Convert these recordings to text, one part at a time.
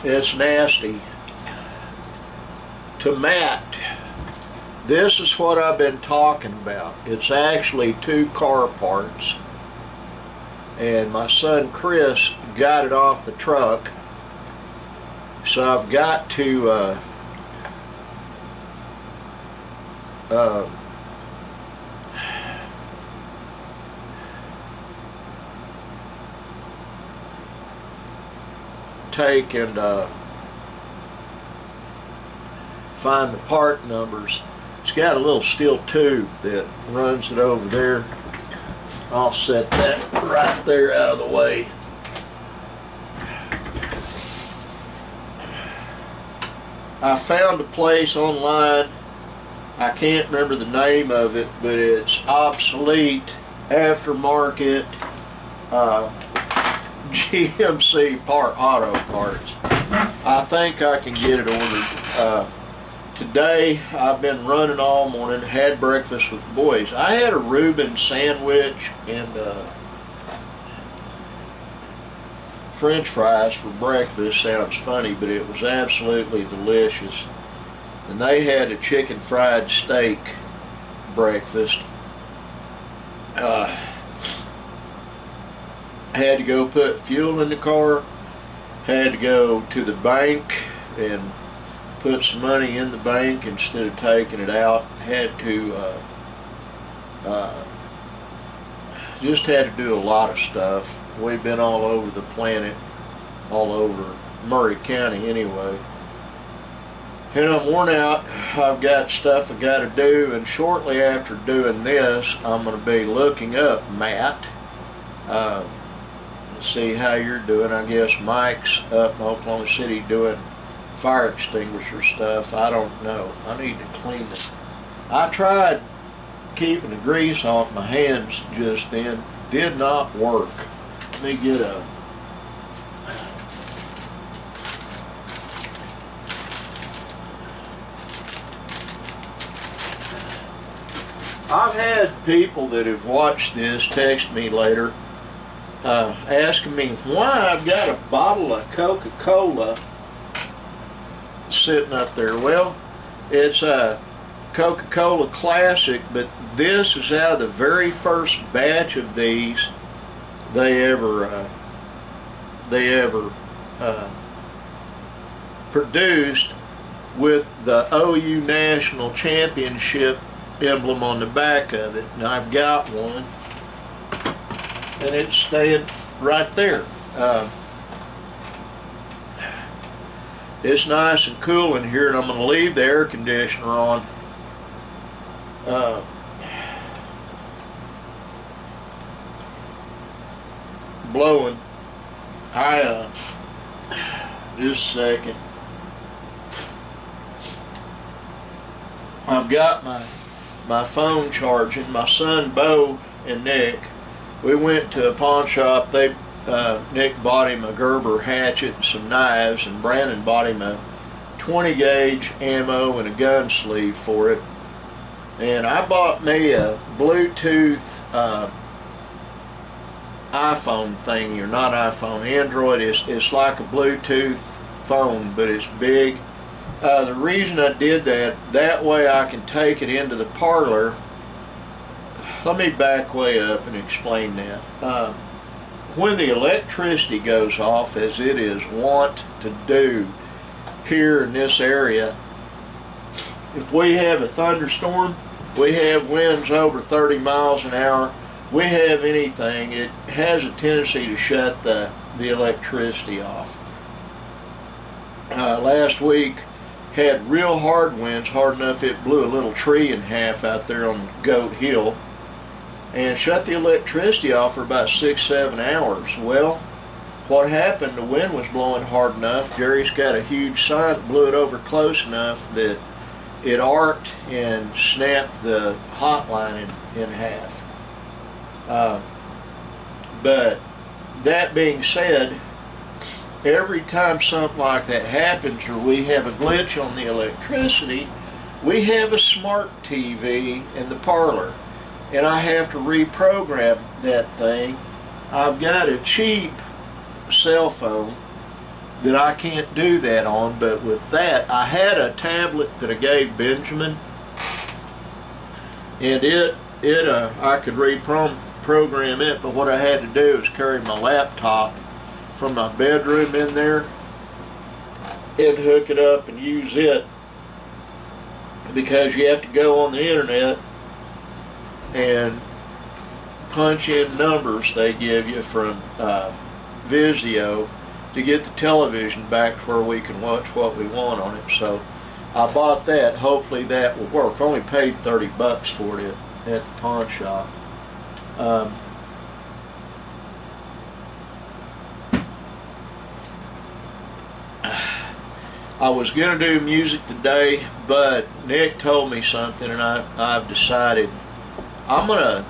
It's nasty. To Matt, this is what I've been talking about. It's actually 2 car parts. And my son Chris got it off the truck. So I've got to take and find the part numbers. It's got a little steel tube that runs it over there. I'll set that right there out of the way. I found a place online, I can't remember the name of it, but it's obsolete aftermarket GMC auto parts. I think I can get it ordered. Today I've been running all morning, had breakfast with the boys. I had a Reuben sandwich and French fries for breakfast. Sounds funny, but it was absolutely delicious. And they had a chicken fried steak breakfast. Had to go put fuel in the car, had to go to the bank and put some money in the bank instead of taking it out. Had to just had to do a lot of stuff. We've been all over the planet, all over Murray County anyway. And I'm worn out. I've got stuff I got to do, and shortly after doing this, I'm going to be looking up Matt. See how you're doing. I guess Mike's up in Oklahoma City doing fire extinguisher stuff. I don't know. I need to clean it. I tried keeping the grease off my hands just then. Did not work. Let me get a I've had people that have watched this text me later asking me why I've got a bottle of Coca-Cola sitting up there. Well, it's a Coca-Cola Classic, but this is out of the very first batch of these they ever produced, with the OU National Championship emblem on the back of it. And I've got one, and it's staying right there. It's nice and cool in here, and I'm going to leave the air conditioner on. Blowing. Just a second. I've got my phone charging. My son Bo and Nick, we went to a pawn shop. Nick bought him a Gerber hatchet and some knives, and Brandon bought him a 20 gauge ammo and a gun sleeve for it. And I bought me a Bluetooth iPhone thingy, or not iPhone, Android. It's like a Bluetooth phone, but it's big. The reason I did that way I can take it into the parlor. Let me back way up and explain that. When the electricity goes off, as it is wont to do here in this area, if we have a thunderstorm, we have winds over 30 miles an hour, we have anything, it has a tendency to shut the electricity off. Last week had real hard winds, hard enough it blew a little tree in half out there on Goat Hill, and shut the electricity off for about 6-7 hours. Well, what happened, the wind was blowing hard enough, Jerry's got a huge sign, blew it over close enough that it arced and snapped the hotline in half. But that being said, every time something like that happens, or we have a glitch on the electricity, we have a smart TV in the parlor. and I have to reprogram that thing. I've got a cheap cell phone that I can't do that on, but with that, I had a tablet that I gave Benjamin, and I could reprogram it, but what I had to do is carry my laptop from my bedroom in there and hook it up and use it, because you have to go on the internet and punch in numbers they give you from Vizio to get the television back to where we can watch what we want on it. So I bought that. Hopefully that will work. Only paid 30 bucks for it at the pawn shop. I was going to do music today, but Nick told me something, and I've decided I'm going to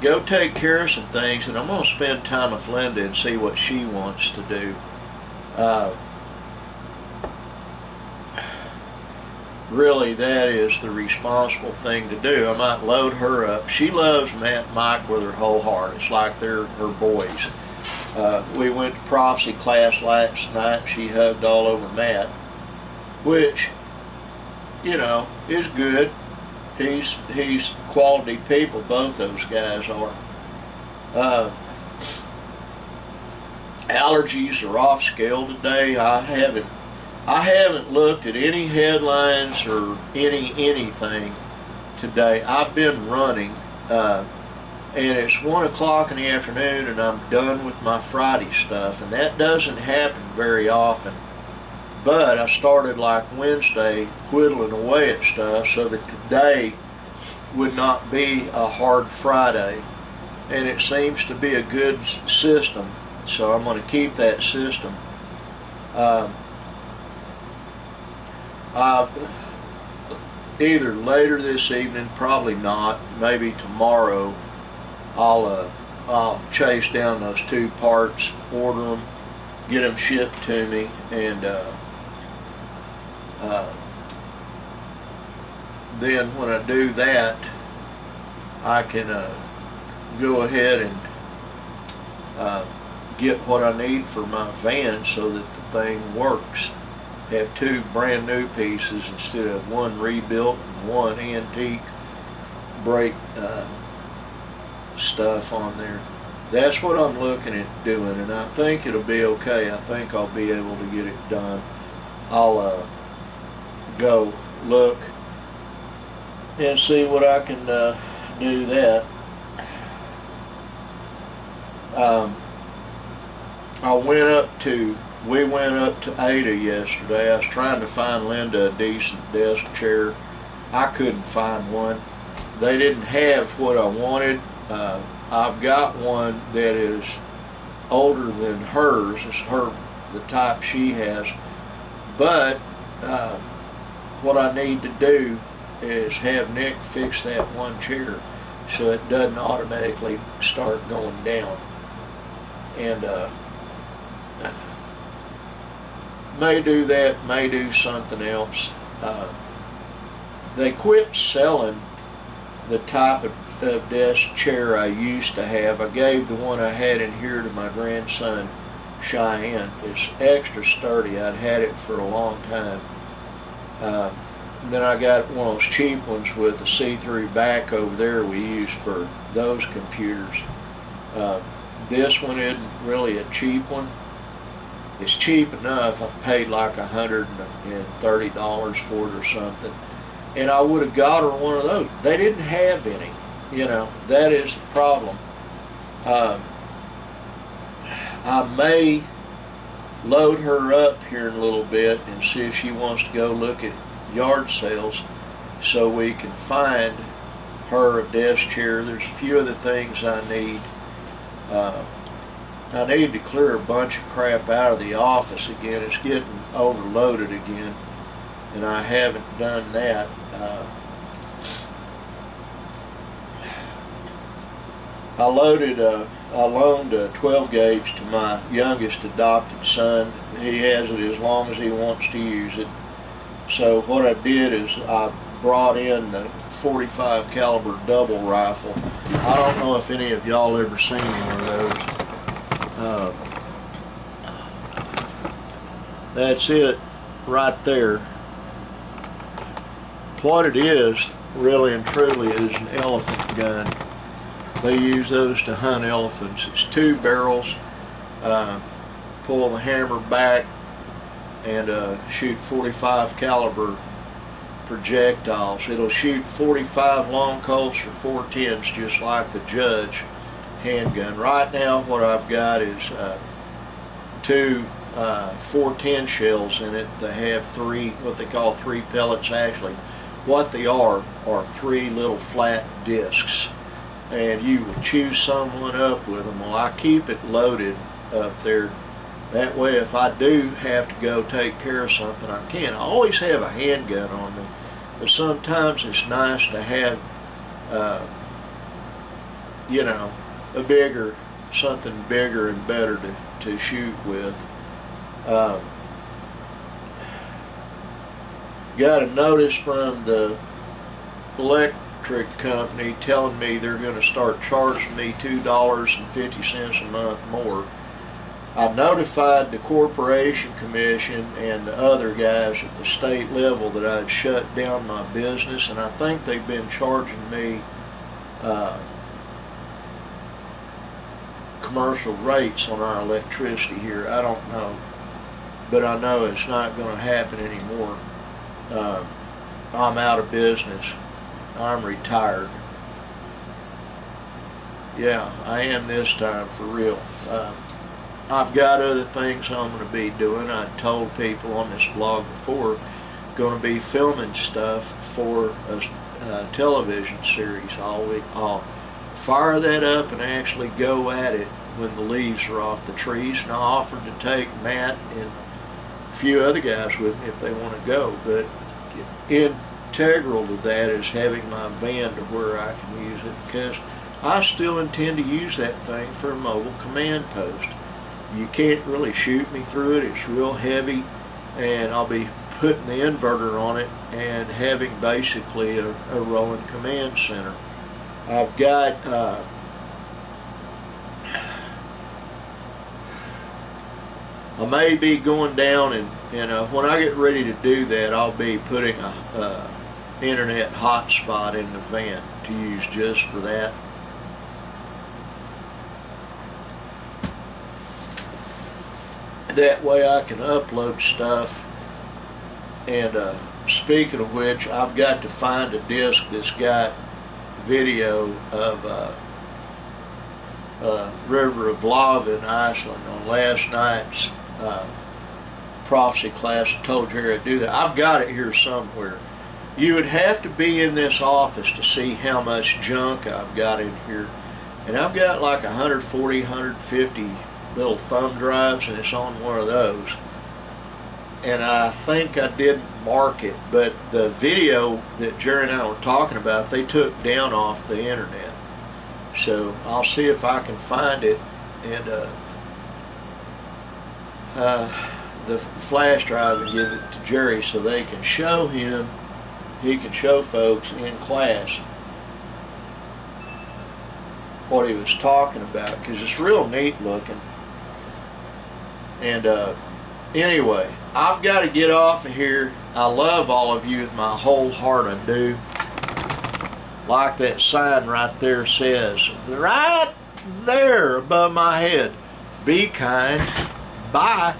go take care of some things, and I'm going to spend time with Linda and see what she wants to do. Really, that is the responsible thing to do. I might load her up. She loves Matt and Mike with her whole heart. It's like they're her boys. We went to prophecy class last night. She hugged all over Matt, which, you know, is good. He's quality people. Both those guys are. Allergies are off scale today. I haven't looked at any headlines or anything today. I've been running, and it's 1 o'clock in the afternoon, and I'm done with my Friday stuff, and that doesn't happen very often. But I started like Wednesday whittling away at stuff so that today would not be a hard Friday, and it seems to be a good system, so I'm going to keep that system. Either later this evening, probably not, maybe tomorrow, I'll chase down those 2 parts, order them, get them shipped to me, and then when I do that, I can go ahead and get what I need for my van so that the thing works. Have 2 brand new pieces instead of 1 rebuilt and 1 antique brake stuff on there. That's what I'm looking at doing, and I think it'll be okay. I think I'll be able to get it done. I'll go look and see what I can do that. We went up to Ada yesterday. I was trying to find Linda a decent desk chair. I couldn't find one. They didn't have what I wanted. I've got one that is older than hers. It's the type she has. But what I need to do is have Nick fix that one chair so it doesn't automatically start going down. And may do that, may do something else. They quit selling the type of desk chair I used to have. I gave the one I had in here to my grandson Cheyenne. It's extra sturdy. I'd had it for a long time. Then I got one of those cheap ones with a see-through back over there we use for those computers. This one isn't really a cheap one. It's cheap enough. I paid like $130 for it or something, and I would have got her one of those. They didn't have any. You know, that is the problem. I may load her up here in a little bit and see if she wants to go look at yard sales so we can find her a desk chair. There's a few other things I need. I need to clear a bunch of crap out of the office again. It's getting overloaded again, and I haven't done that. I loaned a 12 gauge to my youngest adopted son. He has it as long as he wants to use it. So what I did is I brought in the .45 caliber double rifle. I don't know if any of y'all ever seen one of those. That's it right there. What it is, really and truly, is an elephant gun. They use those to hunt elephants. It's 2 barrels. Pull the hammer back and shoot .45 caliber projectiles. It'll shoot 45 long Colts for 410s, just like the Judge handgun. Right now, what I've got is 2 410 shells in it. They have 3, what they call 3 pellets. Actually, what they are 3 little flat discs, and you will chew someone up with them. Well, I keep it loaded up there. That way, if I do have to go take care of something, I can. I always have a handgun on me, but sometimes it's nice to have, you know, something bigger and better to shoot with. Got a notice from the electric company telling me they're going to start charging me $2.50 a month more. I notified the Corporation Commission and the other guys at the state level that I'd shut down my business, and I think they've been charging me commercial rates on our electricity here. I don't know, but I know it's not going to happen anymore. I'm out of business. I'm retired. Yeah, I am this time, for real. I've got other things I'm going to be doing. I told people on this vlog before, going to be filming stuff for a television series all week. I'll fire that up and actually go at it when the leaves are off the trees, and I offered to take Matt and a few other guys with me if they want to go. But integral to that is having my van to where I can use it, because I still intend to use that thing for a mobile command post. You can't really shoot me through it. It's real heavy, and I'll be putting the inverter on it and having basically a rolling command center. I've got I may be going down and when I get ready to do that, I'll be putting a internet hotspot in the van to use just for that. That way I can upload stuff. And speaking of which, I've got to find a disc that's got video of River of Lava in Iceland on last night's prophecy class. I told Jerry I'd do that. I've got it here somewhere. You would have to be in this office to see how much junk I've got in here. And I've got like 140, 150 little thumb drives, and it's on one of those. And I think I didn't mark it, but the video that Jerry and I were talking about, they took down off the internet. So I'll see if I can find it, and the flash drive, and give it to Jerry so they can show him, he can show folks in class what he was talking about, because it's real neat looking. And anyway, I've got to get off of here. I love all of you with my whole heart, I do. Like that sign right there says, right there above my head. Be kind. Bye.